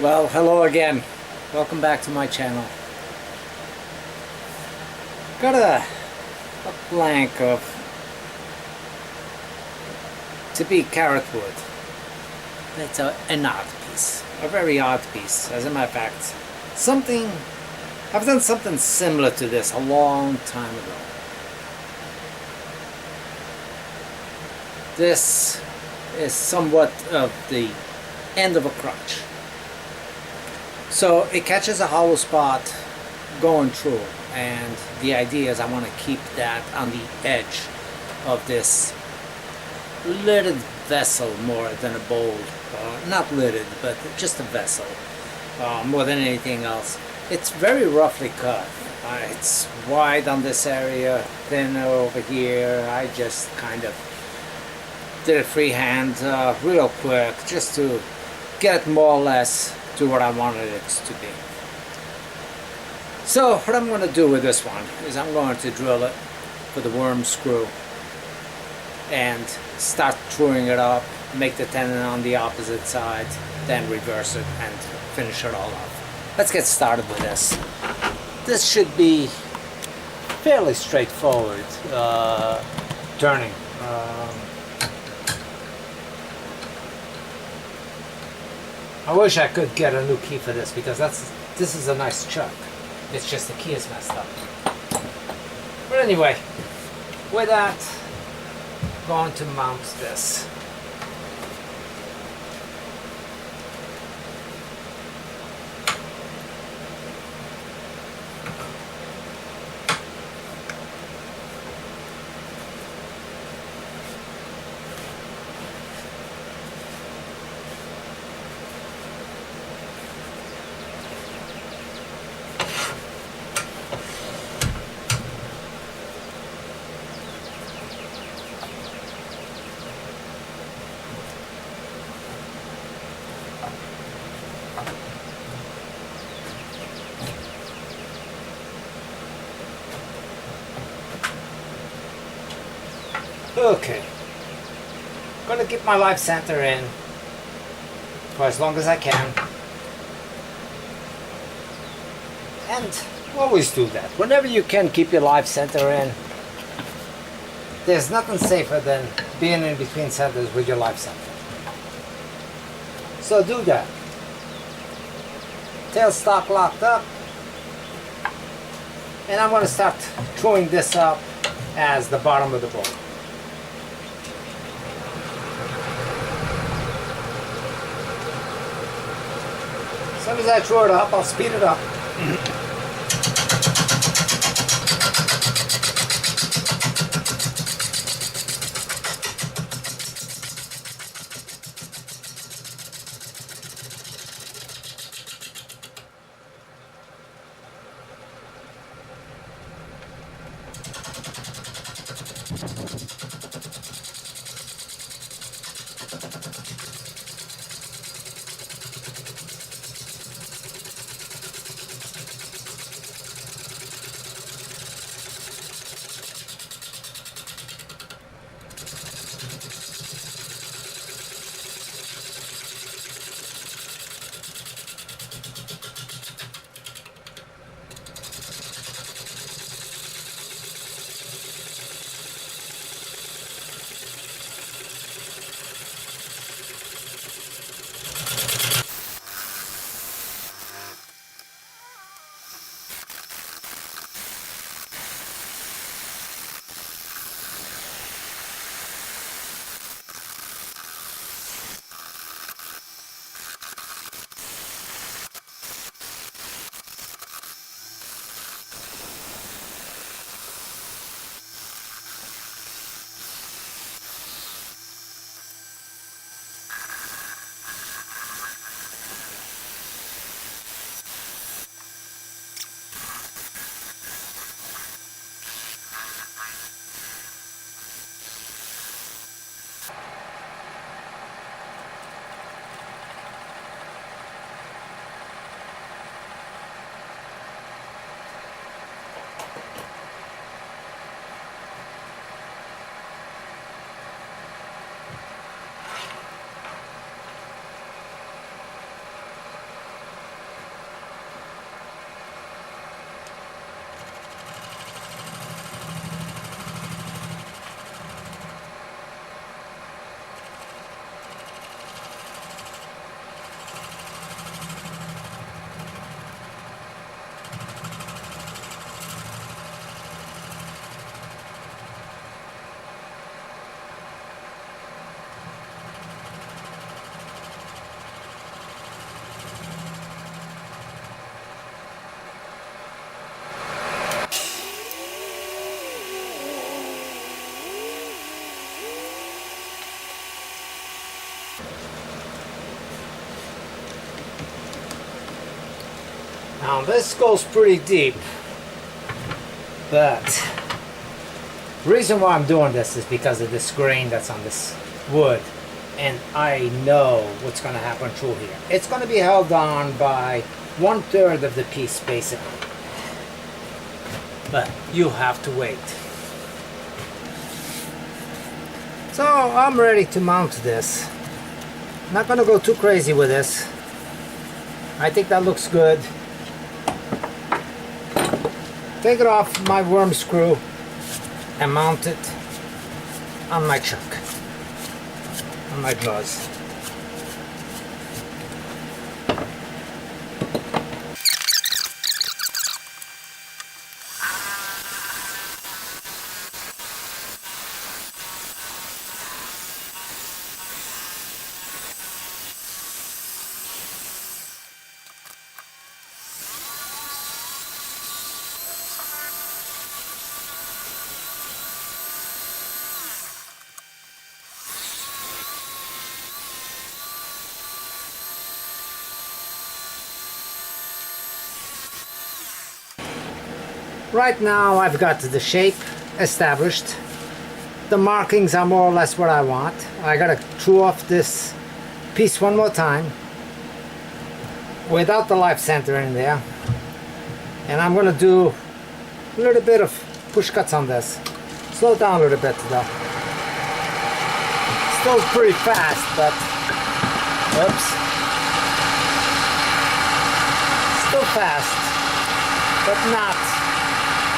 Well, hello again. Welcome back to my channel. Got a blank of to be carrot wood. It's an art piece, a very odd piece. As a matter of fact, I've done something similar to this a long time ago. This is somewhat of the end of a crotch. So it catches a hollow spot going through, and the idea is I want to keep that on the edge of this lidded vessel more than a bowl. Not lidded, but just a vessel more than anything else. It's very roughly cut. It's wide on this area, thin over here. I just kind of did it freehand real quick just to get more or less to what I wanted it to be. So what I'm going to do with this one is I'm going to drill it with a worm screw and start truing it up, make the tenon on the opposite side, then reverse it and finish it all off. Let's get started with this. This should be fairly straightforward turning. I wish I could get a new key for this because this is a nice chuck. It's just the key is messed up. But anyway, with that, I'm going to mount this. Okay, I'm going to keep my live center in for as long as I can, and always do that. Whenever you can keep your live center in, there's nothing safer than being in between centers with your live center. So do that. Tailstock locked up, and I'm going to start throwing this up as the bottom of the bowl. As soon as I throw it up, I'll speed it up. Now this goes pretty deep, but the reason why I'm doing this is because of this grain that's on this wood, and I know what's going to happen through here. It's going to be held on by 1/3 of the piece basically, but you have to wait. So I'm ready to mount this. Not going to go too crazy with this. I think that looks good. Take it off my worm screw and mount it on my chuck, on my gloves. Right now I've got the shape established. The markings are more or less what I want. I gotta chew off this piece one more time without the life center in there. And I'm gonna do a little bit of push cuts on this. Slow down a little bit though. Still pretty fast, but oops. Still fast, but not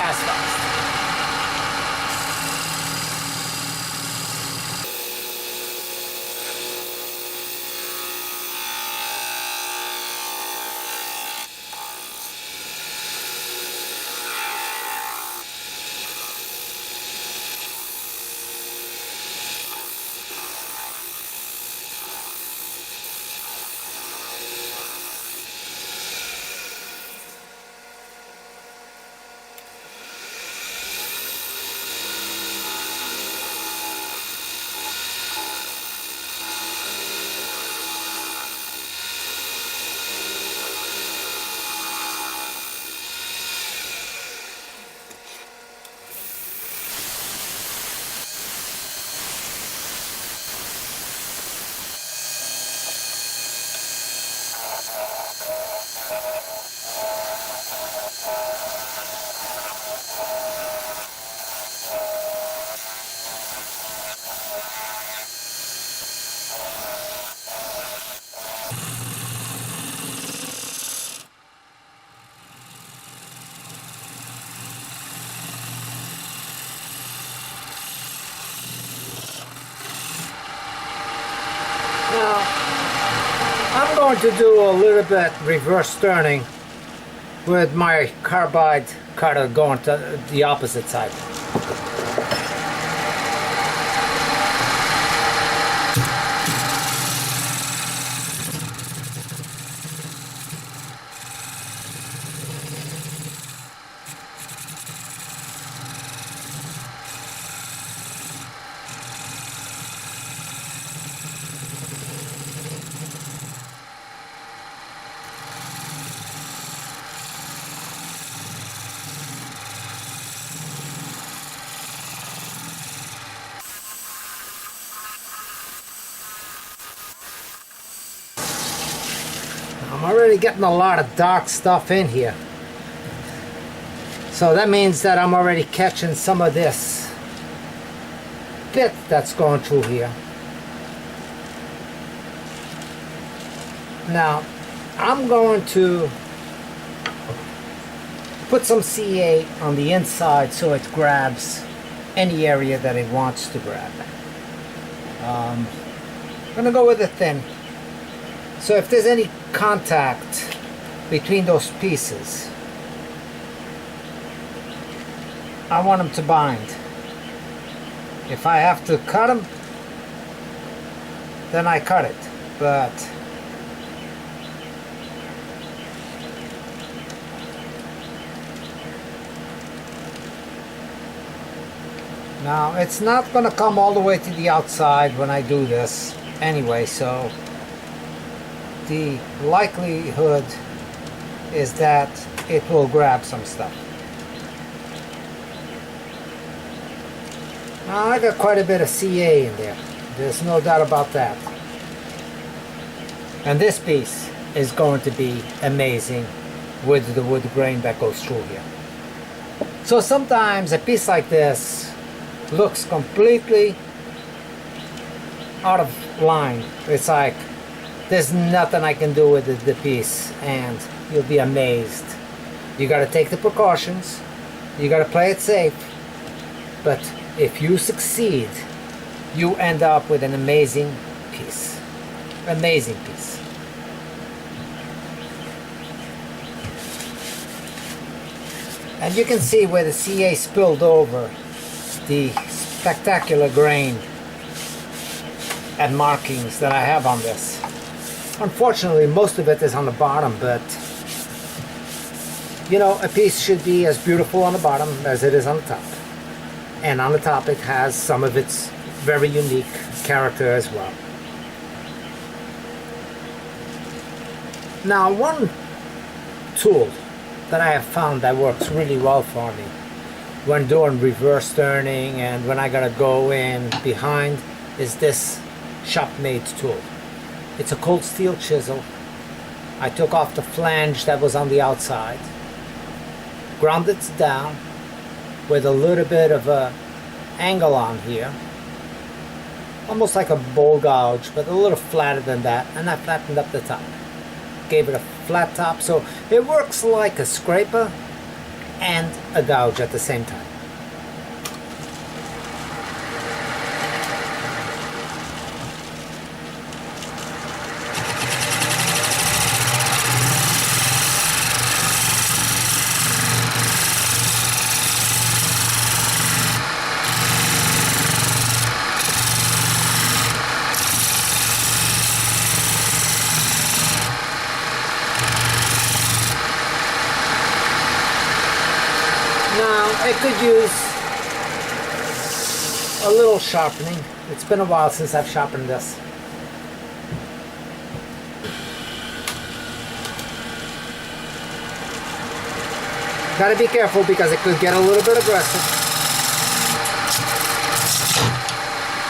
as fast. Now, I'm going to do a little bit reverse turning with my carbide cutter going to the opposite side. I'm already getting a lot of dark stuff in here. So that means that I'm already catching some of this bit that's going through here. Now, I'm going to put some CA on the inside so it grabs any area that it wants to grab. I'm going to go with a thin. So if there's any contact between those pieces, I want them to bind. If I have to cut them, then I cut it. But now it's not going to come all the way to the outside when I do this anyway, so the likelihood is that it will grab some stuff. Now I got quite a bit of CA in there. There's no doubt about that. And this piece is going to be amazing with the wood grain that goes through here. So sometimes a piece like this looks completely out of line. It's like there's nothing I can do with the piece, and you'll be amazed. You got to take the precautions, you got to play it safe, but if you succeed, you end up with an amazing piece. Amazing piece. And you can see where the CA spilled over the spectacular grain and markings that I have on this. Unfortunately, most of it is on the bottom, but you know, a piece should be as beautiful on the bottom as it is on the top. And on the top it has some of its very unique character as well. Now, one tool that I have found that works really well for me when doing reverse turning and when I gotta go in behind is this shop-made tool. It's a cold steel chisel. I took off the flange that was on the outside, ground it down with a little bit of a angle on here, almost like a bowl gouge, but a little flatter than that, and I flattened up the top. Gave it a flat top, so it works like a scraper and a gouge at the same time. I could use a little sharpening. It's been a while since I've sharpened this. Gotta be careful because it could get a little bit aggressive.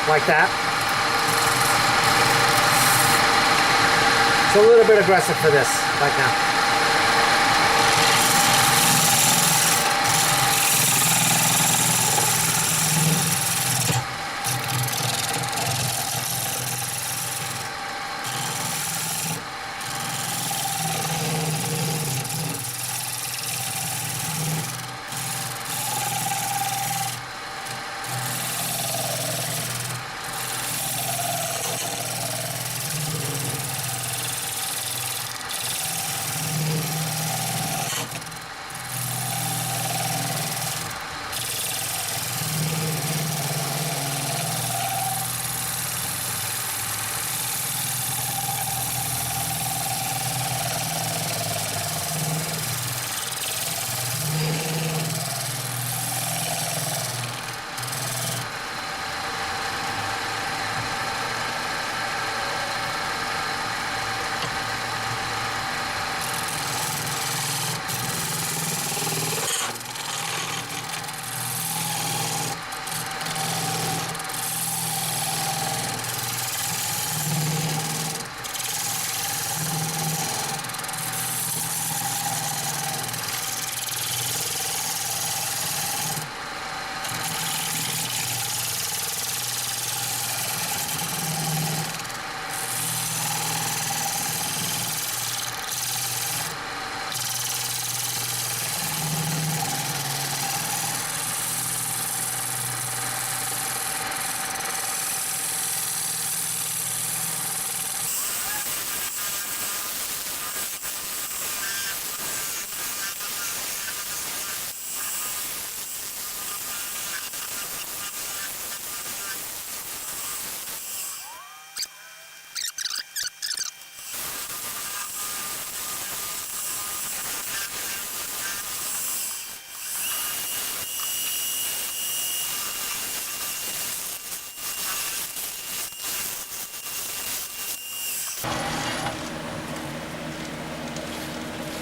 Like that. It's a little bit aggressive for this, like now.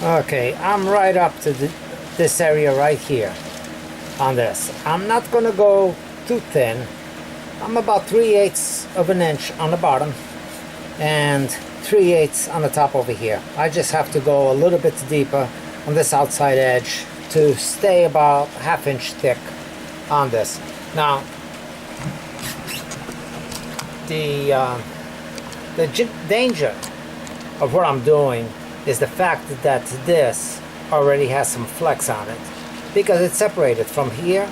Okay, I'm right up to this area right here on this. I'm not going to go too thin. I'm about 3/8 of an inch on the bottom and 3/8 on the top over here. I just have to go a little bit deeper on this outside edge to stay about 1/2 inch thick on this. Now, the danger of what I'm doing is the fact that this already has some flex on it because it's separated from here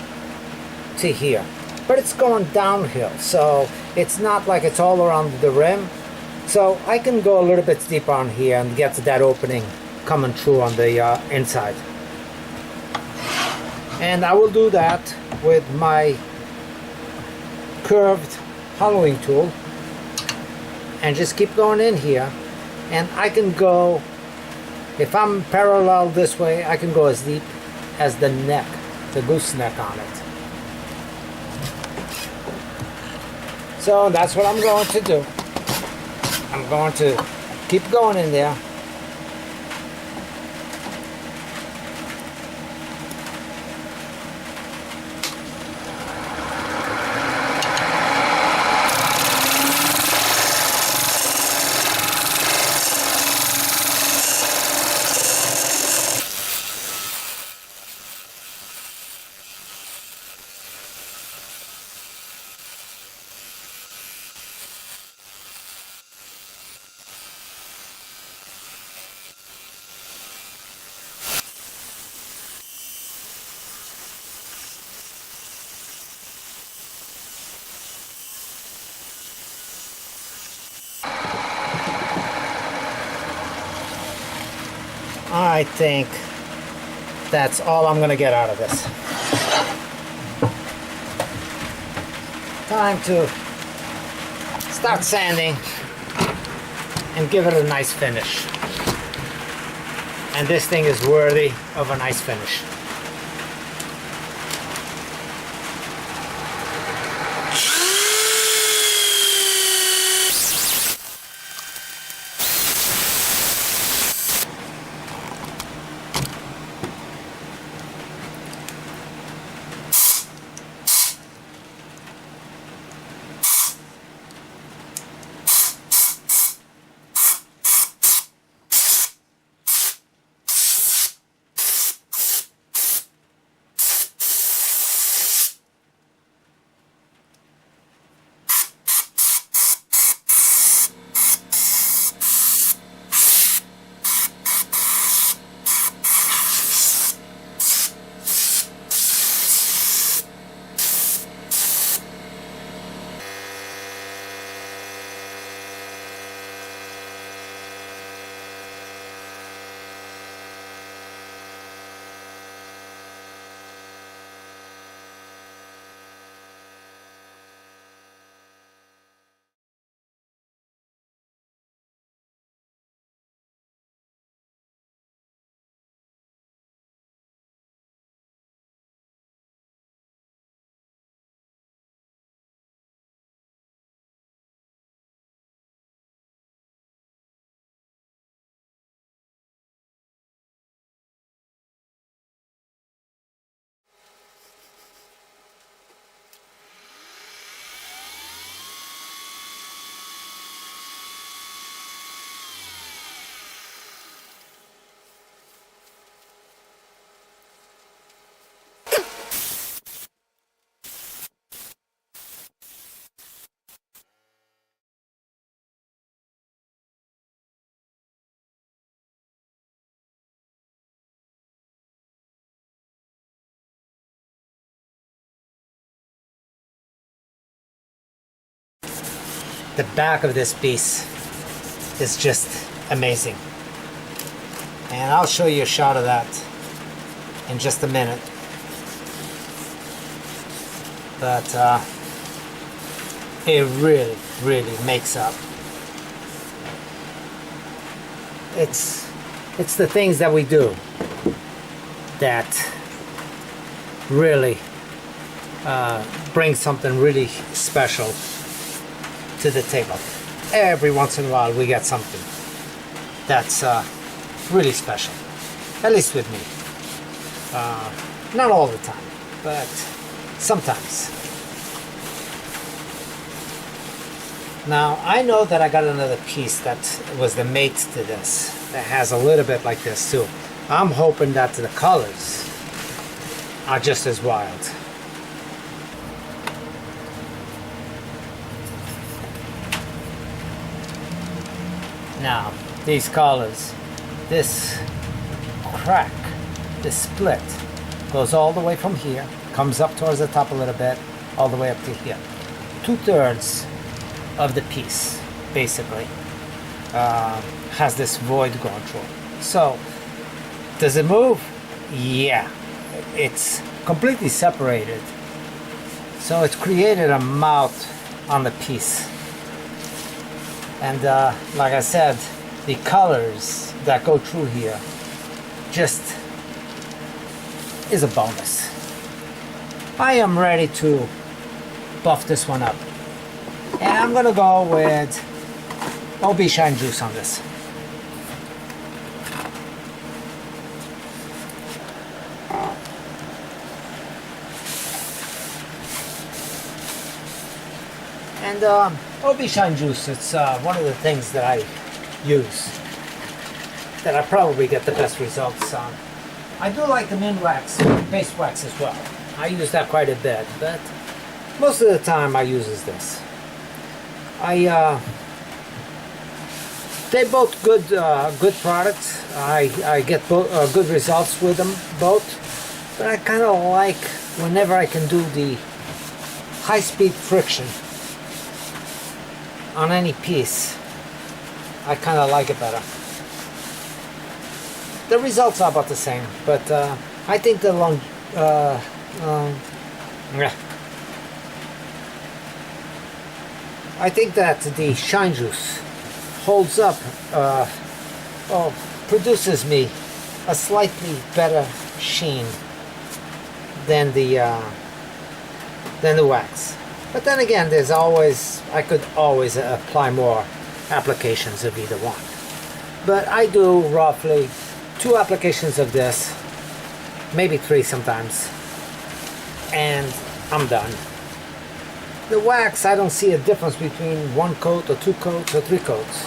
to here, but it's going downhill, so it's not like it's all around the rim. So I can go a little bit deeper on here and get to that opening coming through on the inside, and I will do that with my curved hollowing tool and just keep going in here. And I can go, if I'm parallel this way, I can go as deep as the neck, the gooseneck on it. So that's what I'm going to do. I'm going to keep going in there. I think that's all I'm going to get out of this. Time to start sanding and give it a nice finish. And this thing is worthy of a nice finish. The back of this piece is just amazing, and I'll show you a shot of that in just a minute. But it really makes up. It's the things that we do that really bring something really special to the table. Every once in a while we get something that's really special. at least with me. Not all the time, but sometimes. Now I know that I got another piece that was the mate to this that has a little bit like this too. I'm hoping that the colors are just as wild. Now these colors, this crack, this split goes all the way from here, comes up towards the top a little bit, all the way up to here. 2/3 of the piece basically has this void going through. So does it move? Yeah, it's completely separated, so it's created a mouth on the piece. And like I said, the colors that go through here just is a bonus. I am ready to buff this one up, and I'm gonna go with OB Shine Juice on this. And OB Shine Juice, it's one of the things that I use, that I probably get the best results on. I do like the mint wax, base wax as well. I use that quite a bit, but most of the time I use this. They both good products. I get good results with them both, but I kind of like whenever I can do the high-speed friction on any piece. I kind of like it better. The results are about the same, but I think the I think that the Shine Juice holds up, produces me a slightly better sheen than the wax. But then again, there's always, I could always apply more applications of either one. But I do roughly 2 applications of this, maybe 3 sometimes, and I'm done. The wax, I don't see a difference between 1 coat or 2 coats or 3 coats.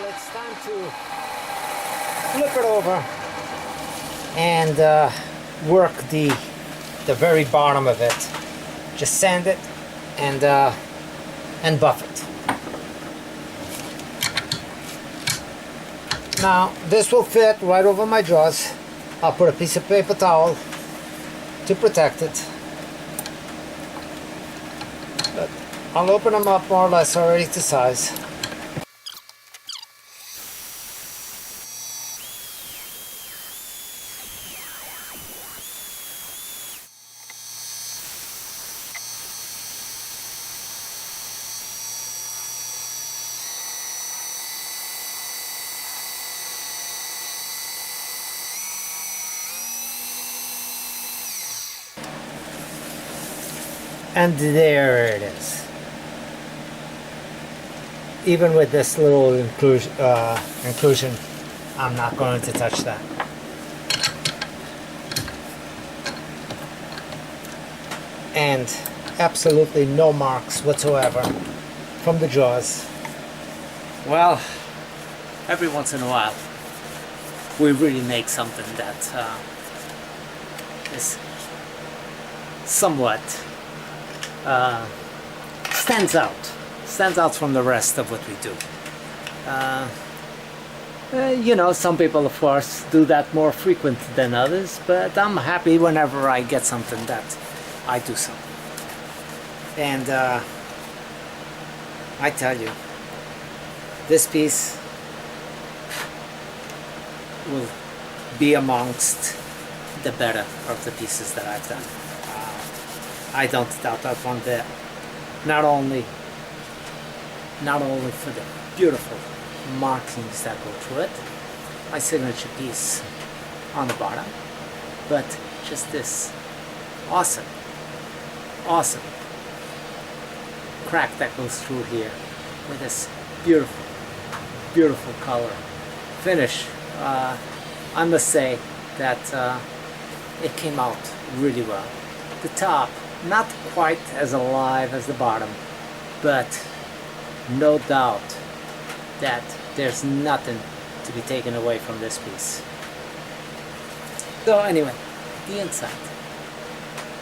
It's time to flip it over and work the very bottom of it. Just sand it and buff it. Now this will fit right over my jaws. I'll put a piece of paper towel to protect it. But I'll open them up more or less already to size. And there it is. Even with this little inclusion, I'm not going to touch that. And absolutely no marks whatsoever from the jaws. Well, every once in a while, we really make something that is somewhat stands out from the rest of what we do. You know, some people of course do that more frequent than others, but I'm happy whenever I get something that I do so. And I tell you, this piece will be amongst the better of the pieces that I've done. I don't doubt that one bit. Not only for the beautiful markings that go through it, my signature piece on the bottom, but just this awesome crack that goes through here with this beautiful color finish. I must say that it came out really well. The top, not quite as alive as the bottom, but no doubt that there's nothing to be taken away from this piece. So anyway, the inside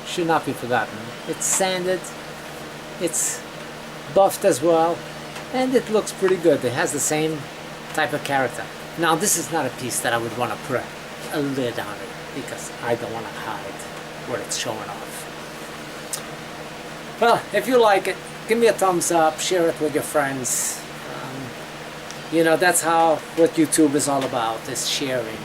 should not be forgotten. It's sanded, it's buffed as well, and it looks pretty good. It has the same type of character. Now this is not a piece that I would want to put a lid on it, because I don't want to hide what it's showing off. Well, if you like it, give me a thumbs up, share it with your friends. You know, that's what YouTube is all about, is sharing.